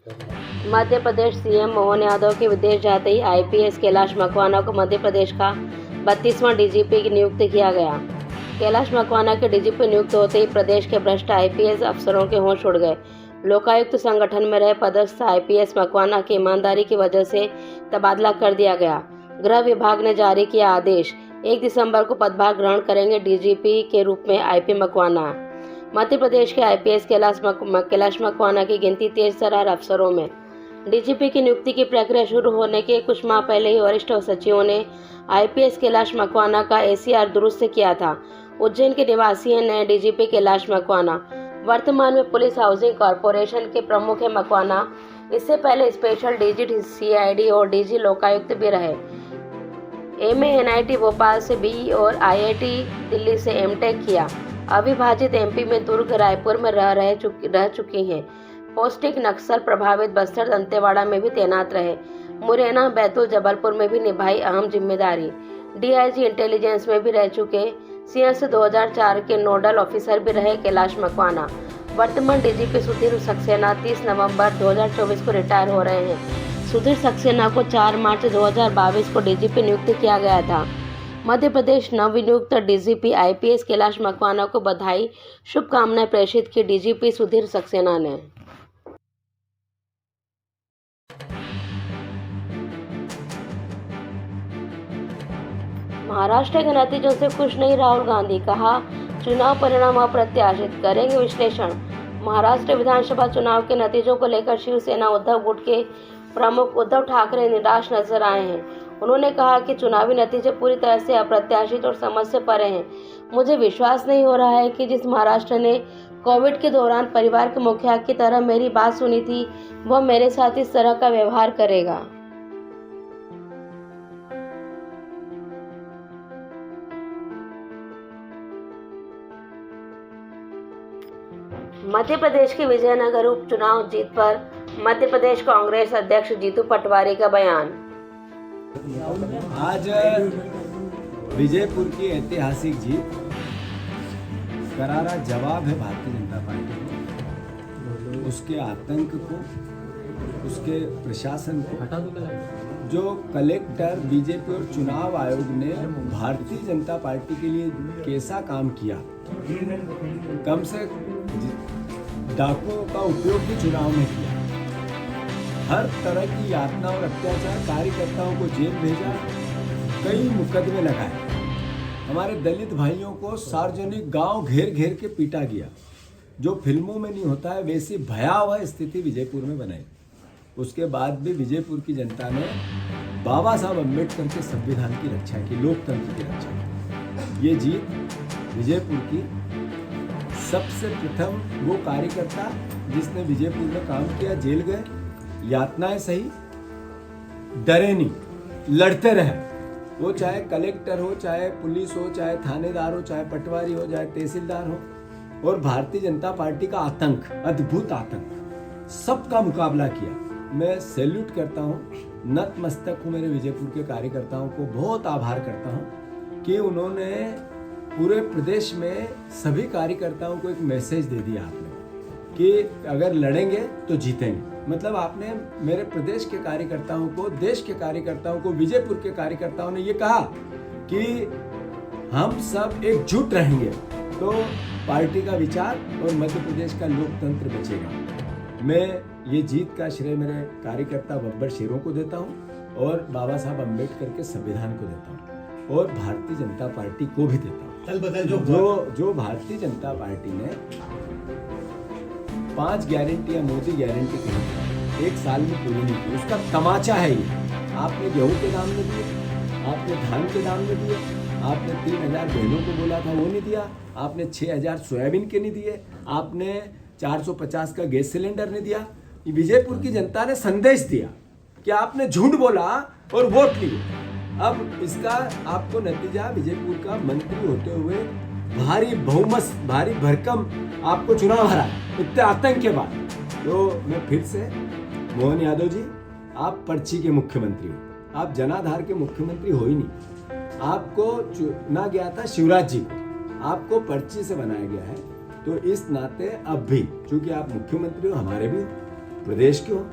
Madhya Pradesh CM Mohan Yadav के विदेश जाते ही आईपीएस कैलाश मकवाना को मध्य प्रदेश का 32वां डीजीपी नियुक्त किया गया। कैलाश मकवाना के डीजीपी नियुक्त होते ही प्रदेश के भ्रष्ट आईपीएस अफसरों के होश उड़ गए। लोकायुक्त संगठन में रहे पदस्थ आईपीएस मकवाना की ईमानदारी की वजह से तबादला कर दिया गया। गृह विभाग ने जारी किया आदेश, 1 दिसंबर को पदभार ग्रहण करेंगे डीजीपी के रूप में आईपी मकवाना। मध्य प्रदेश के आईपीएस कैलाश मकवाना की गिनती तेज तर्रार अफसरों में। डीजीपी की नियुक्ति की प्रक्रिया शुरू होने के कुछ माह पहले ही वरिष्ठ सचिवों ने आईपीएस कैलाश मकवाना का एसीआर दुरुस्त किया था। उज्जैन के निवासी हैं नए डीजीपी कैलाश मकवाना। वर्तमान में पुलिस हाउसिंग कॉरपोरेशन के प्रमुख है मकवाना। इससे पहले स्पेशल डीजी सीआईडी और डीजी लोकायुक्त भी रहे। एमए एनआईटी भोपाल से बीई और आईआईटी दिल्ली से एमटेक किया। अविभाजित एमपी में दुर्ग रायपुर में रह चुकी हैं। पौष्टिक नक्सल प्रभावित बस्तर दंतेवाड़ा में भी तैनात रहे। मुरैना बैतूल जबलपुर में भी निभाई अहम जिम्मेदारी। डीआईजी इंटेलिजेंस में भी रह चुके। सीएस 2004 के नोडल ऑफिसर भी रहे कैलाश मकवाना। वर्तमान डीजीपी सुधीर सक्सेना 30 नवंबर 2024 को रिटायर हो रहे हैं। सुधीर सक्सेना को 4 मार्च 2022 को डीजीपी नियुक्त किया गया था। मध्य प्रदेश नवनियुक्त डीजीपी आईपीएस कैलाश मकवाना को बधाई शुभकामनाएं प्रेषित की डीजीपी सुधीर सक्सेना ने। महाराष्ट्र के नतीजों से खुश नहीं राहुल गांधी, कहा चुनाव परिणाम अप्रत्याशित, करेंगे विश्लेषण। महाराष्ट्र विधानसभा चुनाव के नतीजों को लेकर शिवसेना उद्धव गुट के प्रमुख उद्धव ठाकरे निराश नजर आए हैं। उन्होंने कहा कि चुनावी नतीजे पूरी तरह से अप्रत्याशित और समझ से परे हैं। मुझे विश्वास नहीं हो रहा है कि जिस महाराष्ट्र ने कोविड के दौरान परिवार के मुखिया की तरह मेरी बात सुनी थी, वह मेरे साथ इस तरह का व्यवहार करेगा। मध्य प्रदेश के विजयनगर उपचुनाव जीत पर मध्य प्रदेश कांग्रेस अध्यक्ष जीतू पटवारी का बयान। आज विजयपुर की ऐतिहासिक जीत करारा जवाब है भारतीय जनता पार्टी को, उसके आतंक को, उसके प्रशासन को। जो कलेक्टर बीजेपी और चुनाव आयोग ने भारतीय जनता पार्टी के लिए कैसा काम किया, कम से डाकुओं का उपयोग भी चुनाव में किया, हर तरह की यातना और अत्याचार, कार्यकर्ताओं को जेल भेजा, कई मुकदमे लगाए, हमारे दलित भाइयों को सार्वजनिक गांव घेर घेर के पीटा गया। जो फिल्मों में नहीं होता है वैसी भयावह स्थिति विजयपुर में बनाई। उसके बाद भी विजयपुर की जनता ने बाबा साहब अम्बेडकर के संविधान की रक्षा की, लोकतंत्र की रक्षा की। ये जीत विजयपुर की सबसे प्रथम वो कार्यकर्ता जिसने विजयपुर में काम किया, जेल गए, यातनाएं सही, डरे नहीं, लड़ते रहे। वो चाहे कलेक्टर हो, चाहे पुलिस हो, चाहे थानेदार हो, चाहे पटवारी हो, चाहे तहसीलदार हो। और भारतीय जनता पार्टी का आतंक, अद्भुत आतंक, सबका मुकाबला किया। मैं सैल्यूट करता हूँ, नतमस्तक हूँ मेरे विजयपुर के कार्यकर्ताओं को, बहुत आभार करता हूँ कि उन्होंने पूरे प्रदेश में सभी कार्यकर्ताओं को एक मैसेज दे दिया आपने कि अगर लड़ेंगे तो जीतेंगे। मतलब आपने मेरे प्रदेश के कार्यकर्ताओं को, देश के कार्यकर्ताओं को, विजयपुर के कार्यकर्ताओं ने ये कहा कि हम सब एकजुट रहेंगे तो पार्टी का विचार और मध्य प्रदेश का लोकतंत्र बचेगा। मैं ये जीत का श्रेय मेरे कार्यकर्ता बब्बर शेरों को देता हूँ और बाबा साहब अम्बेडकर के संविधान को देता हूँ और भारतीय जनता पार्टी को भी देता हूँ। जो भारतीय जनता पार्टी ने 5 गारंटी या मोदी गारंटी कही, 1 साल में पूरी नहीं की, उसका तमाचा है ये। आपने गेहूं के दाम में दिए, आपने धान के दाम में दिए, आपने 3000 बहनों को बोला था वो नहीं दिया, आपने 6000 सोयाबीन के नहीं दिए, आपने 450 का गैस सिलेंडर नहीं दिया। विजयपुर की जनता ने संदेश दिया कि आपने झूठ बोला और वोट लिए। अब इसका आपको नतीजा विजयपुर का मंत्री होते हुए भारी बहुमत, भारी भरकम आपको चुनाव हरा इतने आतंक के बाद। तो मैं फिर से मोहन यादव जी, आप पर्ची के मुख्यमंत्री हो, आप जनाधार के मुख्यमंत्री हो ही नहीं। आपको चुना गया था शिवराज जी को, आपको पर्ची से बनाया गया है। तो इस नाते अब भी चूंकि आप मुख्यमंत्री हो, हमारे भी, प्रदेश के हो,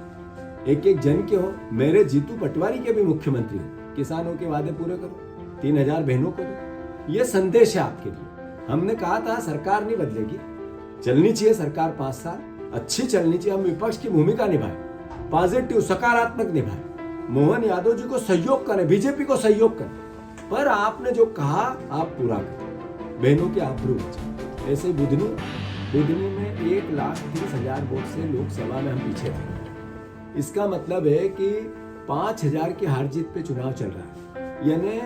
एक एक जन के हो। मेरे जीतू पटवारी के भी मुख्यमंत्री हो, किसानों के वादे पूरे करो, 3,000 बहनों को दो। ये संदेश है आपके लिए। हमने कहा था सरकार नहीं बदलेगी, चलनी चाहिए सरकार 5 साल, अच्छी चलनी चाहिए। हम विपक्ष की भूमिका निभाए, पॉजिटिव सकारात्मक निभाए, मोहन यादव जी को सहयोग करें, बीजेपी को सहयोग करें, पर आपने जो कहा आप पूरा करें, बहनों के आबरू बचाएं। ऐसे बुधनी में 1,30,000 वोट से लोकसभा में हम पीछे थे। इसका मतलब है कि 5,000 की हार जीत पे चुनाव चल रहा है, यानी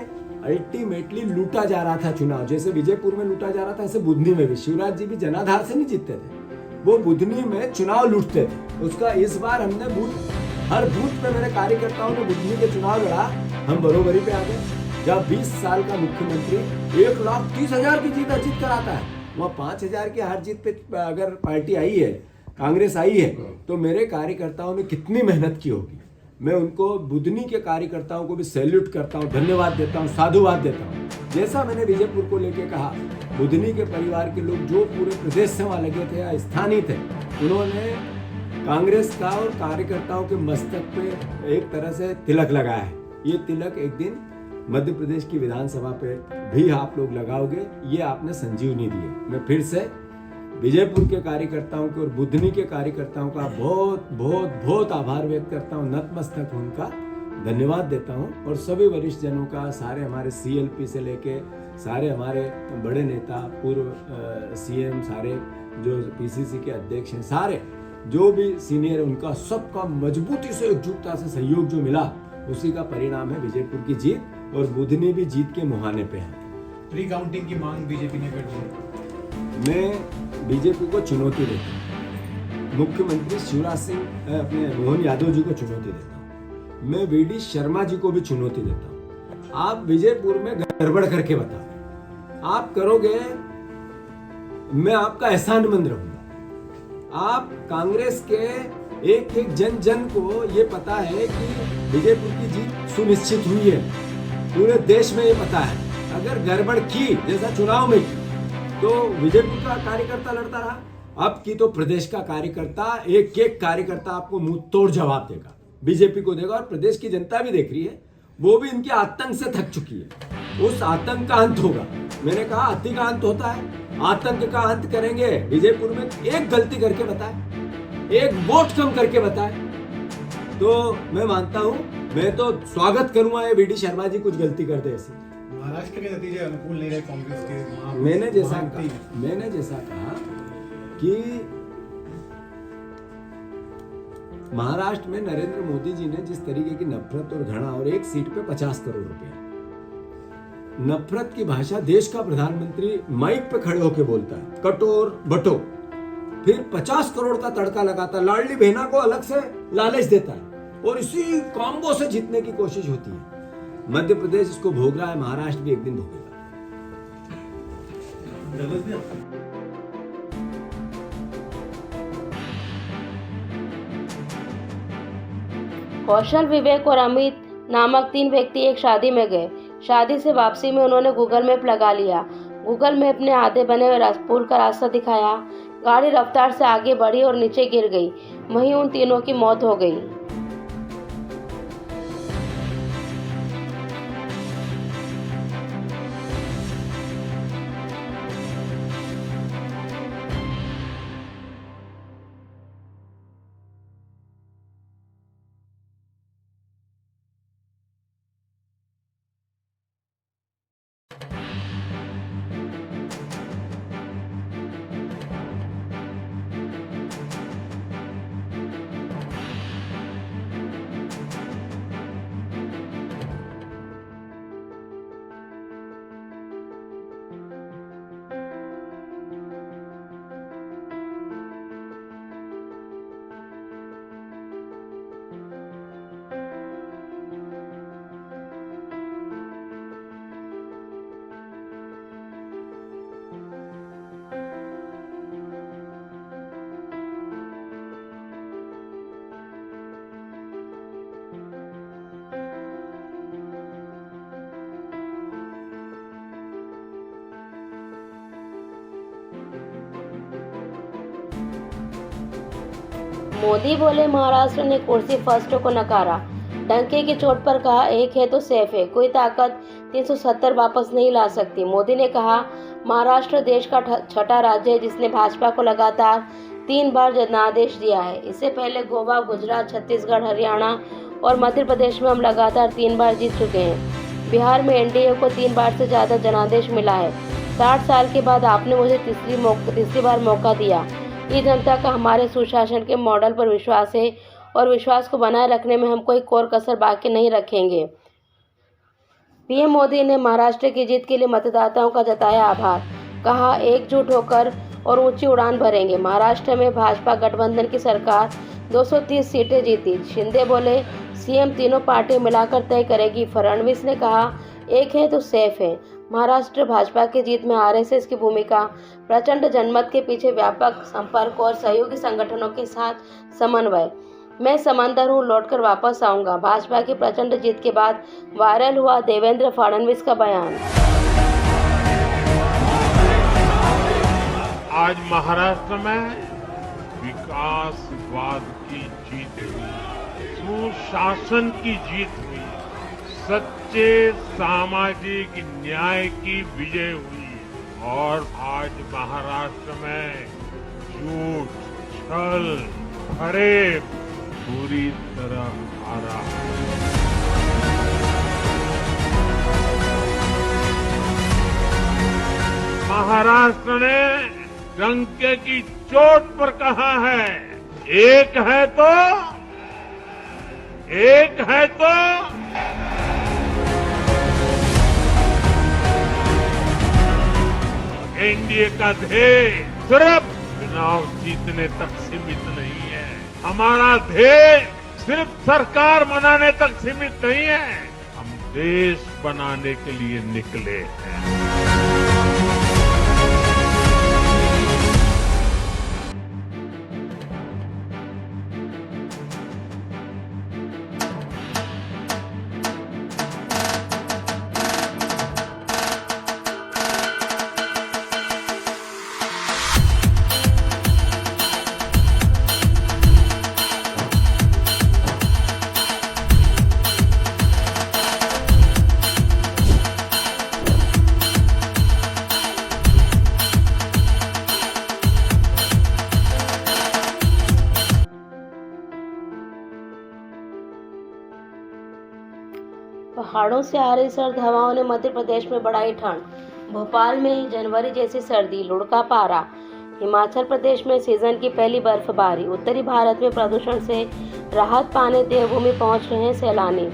अल्टीमेटली लूटा जा रहा था चुनाव। जैसे विजयपुर में लूटा जा रहा था, ऐसे बुधनी में भी। शिवराज जी भी जनाधार से नहीं जीतते थे, वो बुधनी में चुनाव लूटते थे। उसका इस बार हमने हर बूथ पे मेरे कार्यकर्ताओं ने बुधनी के चुनाव लड़ा, हम बरोबरी पे आ गए। जब 20 साल का मुख्यमंत्री 1,30,000 की जीत अर्जित कराता है, वहाँ 5,000 की हार जीत पे अगर पार्टी आई है, कांग्रेस आई है, तो मेरे कार्यकर्ताओं ने कितनी मेहनत की होगी। मैं उनको, बुधनी के कार्यकर्ताओं को भी सैल्यूट करता हूँ, धन्यवाद देता हूँ, साधुवाद देता हूँ। जैसा मैंने विजयपुर को लेके कहा, बुधनी के परिवार के लोग जो पूरे प्रदेश से वहाँ लगे थे या स्थानीय थे, उन्होंने कांग्रेस का और कार्यकर्ताओं के मस्तक पे एक तरह से तिलक लगाया है। ये तिलक एक दिन मध्य प्रदेश की विधानसभा पे भी आप लोग लगाओगे, ये आपने संजीवनी दी है। मैं फिर से विजयपुर के कार्यकर्ताओं के और बुधनी के कार्यकर्ताओं का बहुत बहुत बहुत आभार व्यक्त करता हूँ, नतमस्तक उनका धन्यवाद देता हूँ। और सभी वरिष्ठ जनों का, सारे हमारे CLP से लेके सारे हमारे बड़े नेता, पूर्व CM, सारे जो PCC के अध्यक्ष हैं, सारे जो भी सीनियर है, उनका सबका मजबूती से, एकजुटता से सहयोग जो मिला, उसी का परिणाम है विजयपुर की जीत। और बुधनी भी जीत के मुहाने पे है। रिकाउंटिंग की मांग बीजेपी ने कर दी। मैं बीजेपी को चुनौती देता हूँ, मुख्यमंत्री शिवराज सिंह अपने मोहन यादव जी को चुनौती देता हूँ, मैं VD शर्मा जी को भी चुनौती देता हूँ। आप विजयपुर में गड़बड़ करके बताओ, आप करोगे, मैं आपका एहसानमंद रहूंगा। आप कांग्रेस के एक एक जन को ये पता है कि विजयपुर की जीत सुनिश्चित हुई है, पूरे देश में ये पता है। अगर गड़बड़ की, जैसा चुनाव में की, तो विजयपुर का कार्यकर्ता लड़ता रहा। अब की तो प्रदेश का कार्यकर्ता, एक एक कार्यकर्ता आपको मुंह तोड़ जवाब देगा, बीजेपी को देगा। और प्रदेश की जनता भी देख रही है, वो भी इनके आतंक से थक चुकी है। उस आतंक का अंत होगा। मैंने कहा अति का अंत होता है, आतंक का अंत करेंगे। विजयपुर में एक गलती करके बताए, एक वोट कम करके बताए, तो मैं मानता हूं, मैं तो स्वागत करूंगा ये VD शर्मा जी कुछ गलती कर दे ऐसी। महाराष्ट्र के नतीजे अनुकूल नहीं रहे कांग्रेस के। मैंने जैसा कहा कि महाराष्ट्र में नरेंद्र मोदी जी ने जिस तरीके की नफरत और घृणा, और एक सीट पे 50 करोड़ रुपया, नफरत की भाषा देश का प्रधानमंत्री माइक पे खड़े होके बोलता है, कटोर बटो, फिर 50 करोड़ का तड़का लगाता है, लाडली बहना को अलग से लालच देता है, और इसी कॉम्बो से जीतने की कोशिश होती है। मध्य प्रदेश इसको भोग रहा है, महाराष्ट्र भी एक दिन भोगेगा। कौशल, विवेक और अमित नामक 3 व्यक्ति एक शादी में गए। शादी से वापसी में उन्होंने गूगल मैप लगा लिया। गूगल मैप ने आधे बने हुए पुल का रास्ता दिखाया। गाड़ी रफ्तार से आगे बढ़ी और नीचे गिर गई। वहीं उन तीनों की मौत हो गई। मोदी बोले महाराष्ट्र ने कुर्सी फर्स्टों को नकारा, डंके की चोट पर कहा एक है तो सेफ है, कोई ताकत 370 वापस नहीं ला सकती। मोदी ने कहा महाराष्ट्र देश का छठा राज्य है जिसने भाजपा को लगातार 3 बार जनादेश दिया है। इससे पहले गोवा, गुजरात, छत्तीसगढ़, हरियाणा और मध्य प्रदेश में हम लगातार 3 बार जीत चुके हैं। बिहार में एनडीए को 3 बार से ज़्यादा जनादेश मिला है। 60 साल के बाद आपने मुझे तीसरी बार मौका दिया। ये जनता का हमारे सुशासन के मॉडल पर विश्वास है और विश्वास को बनाए रखने में हम कोई कोर कसर बाकी नहीं रखेंगे। पीएम मोदी ने महाराष्ट्र की जीत के लिए मतदाताओं का जताया आभार, कहा एकजुट होकर और ऊंची उड़ान भरेंगे। महाराष्ट्र में भाजपा गठबंधन की सरकार 230 सीटें जीती। शिंदे बोले सीएम तीनों पार्टी मिलाकर तय करेगी। फडणवीस ने कहा एक है तो सेफ है। महाराष्ट्र भाजपा की जीत में आरएसएस की भूमिका, प्रचंड जनमत के पीछे व्यापक संपर्क और सहयोगी संगठनों के साथ समन्वय। मैं समंदर हूँ, लौटकर वापस आऊंगा। भाजपा की प्रचंड जीत के बाद वायरल हुआ देवेंद्र फडणवीस का बयान। आज महाराष्ट्र में विकासवाद की जीत हुई, सुशासन की जीत हुई, सच्चे सामाजिक न्याय की विजय हुई और आज महाराष्ट्र में झूठ, छल, फरेब पूरी तरह आ रहा है। महाराष्ट्र ने डंके की चोट पर कहा है एक है तो एनडीए का ध्येय सिर्फ चुनाव जीतने तक सीमित नहीं है। हमारा ध्येय सिर्फ सरकार बनाने तक सीमित नहीं है, हम देश बनाने के लिए निकले हैं। पहाड़ों से आ रही सर्द हवाओं ने मध्य प्रदेश में बढ़ाई ठंड। भोपाल में जनवरी जैसी सर्दी, लुढ़का पारा। हिमाचल प्रदेश में सीजन की पहली बर्फबारी। उत्तरी भारत में प्रदूषण से राहत पाने देवभूमि पहुंच रहे हैं सैलानी।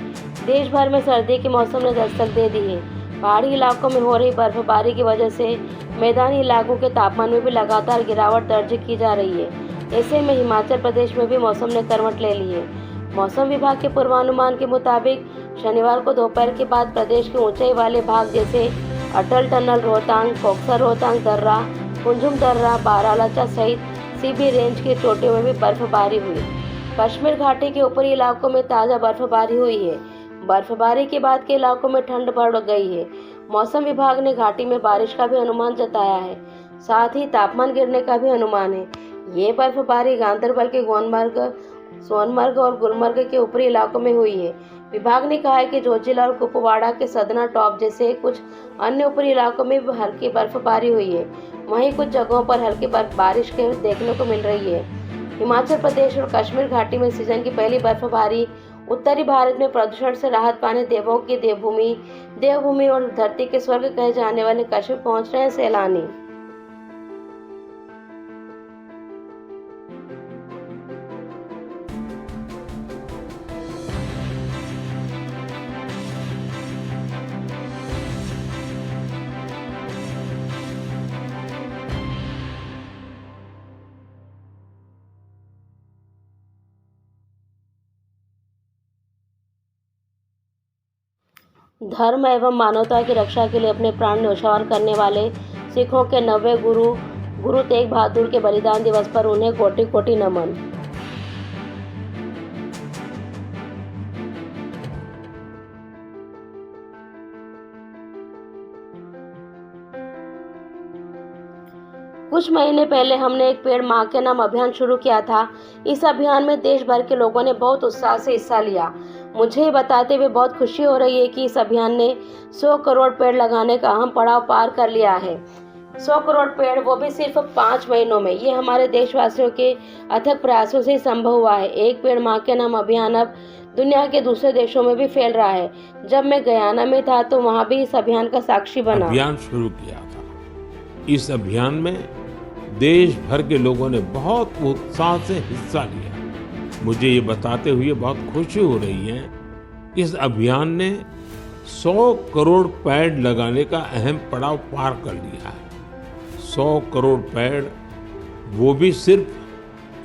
देश भर में सर्दी के मौसम ने दस्तक दे दी है। पहाड़ी इलाकों में हो रही बर्फबारी की वजह से मैदानी इलाकों के तापमान में भी लगातार गिरावट दर्ज की जा रही है। ऐसे में हिमाचल प्रदेश में भी मौसम ने करवट ले ली है। मौसम विभाग के पूर्वानुमान के मुताबिक शनिवार को दोपहर के बाद प्रदेश के ऊंचाई वाले भाग जैसे अटल टनल, रोहतांग, कोकसर रोहतांग दर्रा, कुंजुम दर्रा, बारालाचा सहित सीबी रेंज की चोटियों में भी बर्फबारी हुई। कश्मीर घाटी के ऊपरी इलाकों में ताज़ा बर्फबारी हुई है। बर्फबारी के बाद के इलाकों में ठंड बढ़ गई है। मौसम विभाग ने घाटी में बारिश का भी अनुमान जताया है, साथ ही तापमान गिरने का भी अनुमान है। ये बर्फबारी गांधरबल के गोनमर्ग, सोनमर्ग और गुलमर्ग के ऊपरी इलाकों में हुई है। विभाग ने कहा है कि जोजिला और कुपवाड़ा के सदना टॉप जैसे कुछ अन्य ऊपरी इलाकों में भी हल्की बर्फबारी हुई है। वहीं कुछ जगहों पर हल्की बारिश के देखने को मिल रही है। हिमाचल प्रदेश और कश्मीर घाटी में सीजन की पहली बर्फबारी। उत्तरी भारत में प्रदूषण से राहत पाने देवों की देवभूमि और धरती के स्वर्ग कहे जाने वाले कश्मीर पहुंच रहे हैं सैलानी। धर्म एवं मानवता की रक्षा के लिए अपने प्राण न्यौछावर करने वाले सिखों के 90वें गुरु तेग बहादुर के बलिदान दिवस पर उन्हें कोटि कोटि नमन। कुछ महीने पहले हमने एक पेड़ मां के नाम अभियान शुरू किया था। इस अभियान में देश भर के लोगों ने बहुत उत्साह से हिस्सा लिया। मुझे ये बताते हुए बहुत खुशी हो रही है कि इस अभियान ने 100 करोड़ पेड़ लगाने का अहम पड़ाव पार कर लिया है। 100 करोड़ पेड़, वो भी सिर्फ 5 महीनों में। ये हमारे देशवासियों के अथक प्रयासों से संभव हुआ है। एक पेड़ मां के नाम अभियान अब दुनिया के दूसरे देशों में भी फैल रहा है। जब मैं गयाना में था तो वहाँ भी इस अभियान का साक्षी बना। अभियान शुरू किया था। इस अभियान में देश भर के लोगों ने बहुत उत्साह से हिस्सा लिया। मुझे ये बताते हुए बहुत खुशी हो रही है कि इस अभियान ने 100 करोड़ पेड़ लगाने का अहम पड़ाव पार कर लिया है। 100 करोड़ पेड़, वो भी सिर्फ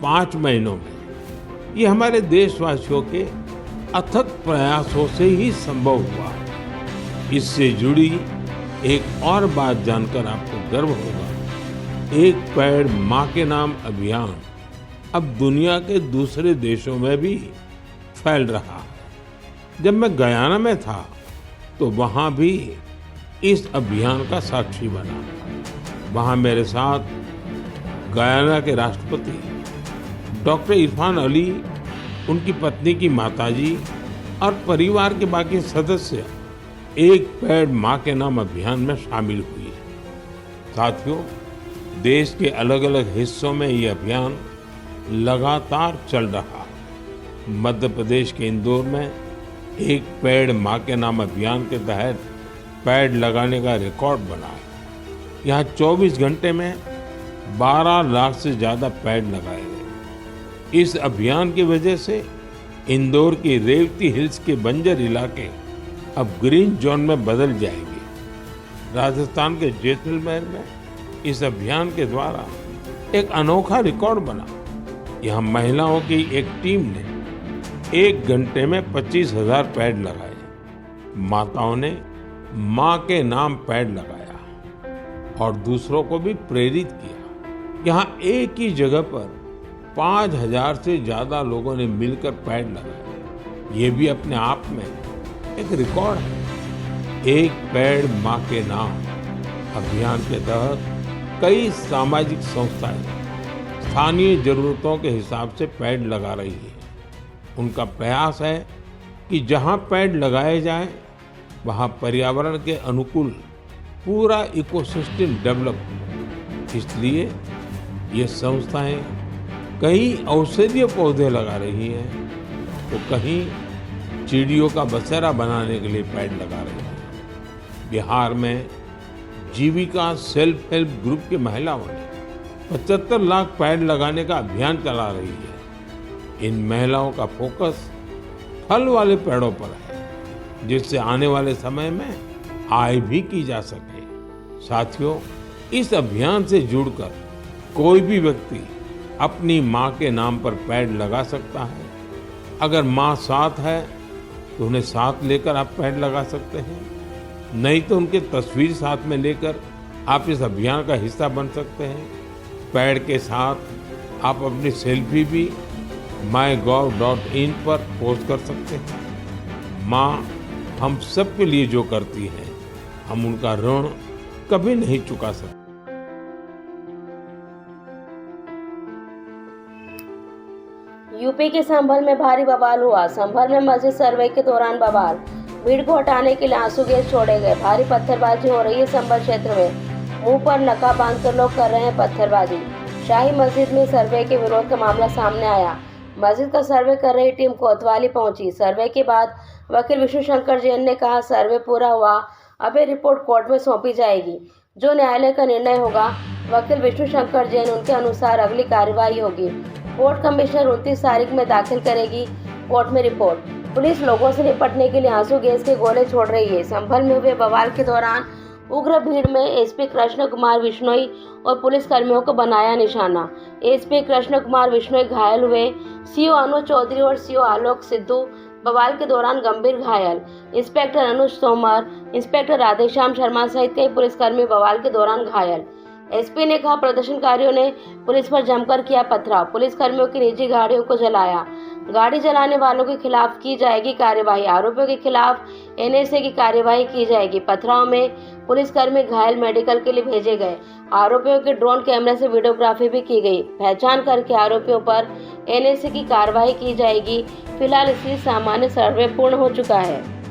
5 महीनों में। ये हमारे देशवासियों के अथक प्रयासों से ही संभव हुआ। इससे जुड़ी एक और बात जानकर आपको गर्व होगा। एक पेड़ मां के नाम अभियान अब दुनिया के दूसरे देशों में भी फैल रहा है। जब मैं गयाना में था तो वहां भी इस अभियान का साक्षी बना। वहां मेरे साथ गयाना के राष्ट्रपति डॉक्टर इरफान अली, उनकी पत्नी की माताजी और परिवार के बाकी सदस्य एक पेड़ मां के नाम अभियान में शामिल हुए। साथियों, देश के अलग अलग हिस्सों में ये अभियान लगातार चल रहा है। मध्य प्रदेश के इंदौर में एक पेड़ मां के नाम अभियान के तहत पेड़ लगाने का रिकॉर्ड बना है। यहाँ 24 घंटे में 12 लाख से ज्यादा पेड़ लगाए गए। इस अभियान की वजह से इंदौर की रेवती हिल्स के बंजर इलाके अब ग्रीन जोन में बदल जाएंगे। राजस्थान के जैसलमेर में इस अभियान के द्वारा एक अनोखा रिकॉर्ड बना। यहाँ महिलाओं की एक टीम ने 1 घंटे में 25,000 पेड़ लगाए। माताओं ने मां के नाम पेड़ लगाया और दूसरों को भी प्रेरित किया। यहाँ एक ही जगह पर 5,000 से ज्यादा लोगों ने मिलकर पेड़ लगाए। ये भी अपने आप में एक रिकॉर्ड है। एक पेड़ मां के नाम अभियान के तहत कई सामाजिक संस्थाएं स्थानीय जरूरतों के हिसाब से पेड़ लगा रही है। उनका प्रयास है कि जहां पेड़ लगाए जाएं, वहां पर्यावरण के अनुकूल पूरा इकोसिस्टम डेवलप हो। इसलिए ये संस्थाएं कहीं औषधीय पौधे लगा रही हैं, तो कहीं चिड़ियों का बसेरा बनाने के लिए पेड़ लगा रही हैं। बिहार में जीविका सेल्फ हेल्प ग्रुप की महिलाओं ने 75 लाख पेड़ लगाने का अभियान चला रही है। इन महिलाओं का फोकस फल वाले पेड़ों पर है, जिससे आने वाले समय में आय भी की जा सके। साथियों, इस अभियान से जुड़कर कोई भी व्यक्ति अपनी मां के नाम पर पेड़ लगा सकता है। अगर मां साथ है तो उन्हें साथ लेकर आप पेड़ लगा सकते हैं, नहीं तो उनकी तस्वीर साथ में लेकर आप इस अभियान का हिस्सा बन सकते हैं। पेड़ के साथ आप अपनी सेल्फी भी mygov.in पर पोस्ट कर सकते हैं। मां हम सब के लिए जो करती है, हम उनका ऋण कभी नहीं चुका सकते। यूपी के संभल में भारी बवाल हुआ। संभल में मस्जिद सर्वे के दौरान बवाल। भीड़ को हटाने के लिए आंसू गैस छोड़े गए। भारी पत्थरबाजी हो रही है संभल क्षेत्र में। मुंह पर नकाब बांधकर लोग कर रहे हैं पत्थरबाजी। शाही मस्जिद में सर्वे के विरोध का मामला सामने आया। मस्जिद का सर्वे कर रही टीम कोतवाली पहुंची। सर्वे के बाद वकील विष्णु शंकर जैन ने कहा, सर्वे पूरा हुआ, अब ये रिपोर्ट कोर्ट में सौंपी जाएगी, जो न्यायालय का निर्णय होगा। वकील विष्णु शंकर जैन, उनके अनुसार अगली कार्रवाई होगी। कोर्ट कमिश्नर 29 तारीख में दाखिल करेगी कोर्ट में रिपोर्ट। पुलिस लोगों से निपटने के लिए आंसू गैस के गोले छोड़ रही है। संभल में हुए बवाल के दौरान उग्र भीड़ में एसपी कृष्ण कुमार विश्नोई और पुलिस कर्मियों को बनाया निशाना। एसपी कृष्ण कुमार विश्नोई घायल हुए। सीओ अनुज चौधरी और सीओ आलोक सिद्धू बवाल के दौरान गंभीर घायल। इंस्पेक्टर अनुज तोमर, इंस्पेक्टर राधेश्याम शर्मा सहित कई पुलिसकर्मी बवाल के दौरान घायल। एसपी ने कहा प्रदर्शनकारियों ने पुलिस पर जमकर किया पथराव, पुलिसकर्मियों की निजी गाड़ियों को जलाया, गाड़ी जलाने वालों के खिलाफ की जाएगी कार्यवाही, आरोपियों के खिलाफ एनएसए की कार्यवाही की जाएगी। पथराव में पुलिसकर्मी घायल मेडिकल के लिए भेजे गए। आरोपियों के ड्रोन कैमरे से वीडियोग्राफी भी की गई। पहचान करके आरोपियों पर एनएसए की कार्रवाई की जाएगी। फिलहाल इसकी सामान्य सर्वे पूर्ण हो चुका है।